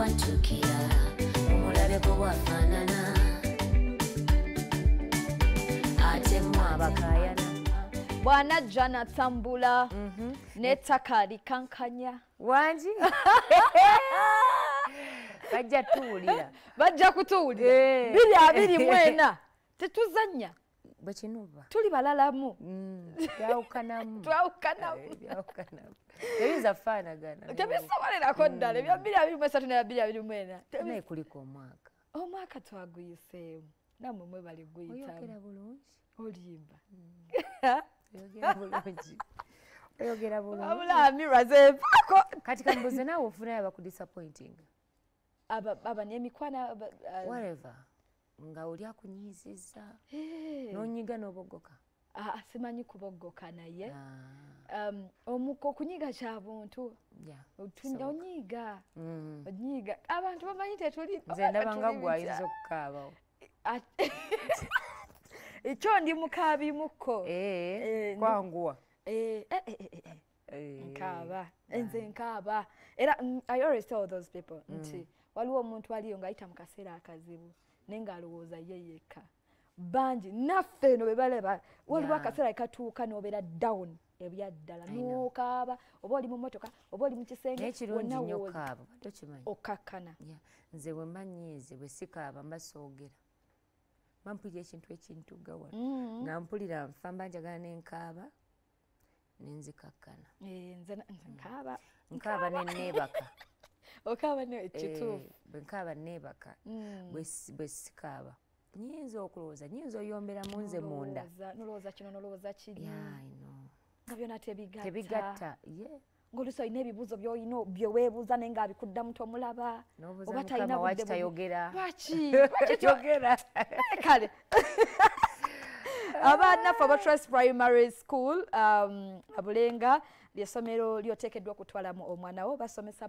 wantukira omulabe ko wafaanana ate mwabakayana bwana jana tambula n'ettaka likankanya wangi bajja tuwulira bajja kutuwulira 2024 tetuzannya bwekinuba tuli balalamu byawukanamu tebiza faanagana tebisobolerako ddala ebya 2023 nebya 2024 naye kuliko omwaka twaguyiseemu namwe mwe bali guyitamu oyogera bulungi olimba oyogera bulungi wabula Amiirah zempaako kati kambuze naawe ofunayo abakudisappointinga aba n'emikwana whatever nga oli akunyizizza n'onyiga n'obogoka simanyi kubogoka naye okunyiga kya buntu onyiga abantu bamanyi tetuli nze ndaba nga gwayinza okukaabawo ekyo ndi mukaabimuko kwanguwa nkaaba nze nkaaba era I always tell those people nti waliwo omuntu aliyo ng'ayita mu kaseera akazibu naye ng'alowooza ye yekka bangi naffe eno bwe balaba waliwo akaseera katuuka n'obeera down ebyaddala n'okaaba oba oli mu mmotoka oba oli mu kisenge wonna wookaaba tokimanyi okkakkana nze bwe mba nnyize bwe sikaaba mba soogera mba mpulira ekintu ekintuga wano nga mpulira nfa mba njagala n'enkaaba n'enzikakkana nkaaba n'enneebaka okaaba ekituufu bwe nkaaba neebaka bwe sikaaba nyinza okulowooza nyinza oyombera mu nze munda nolowooza kino nolowooza kiri nga byonna tebigatta ng'oluusi olina ebibuuzo by'olina bye weebuuza naye ng'abikuddamu tomulaba oba talina budde kitayogera lwaki kale abaana ffe aba Trust Primary School Abulenga ly'essomero lyoteekeddwa okutwalamu omwana wo basomesa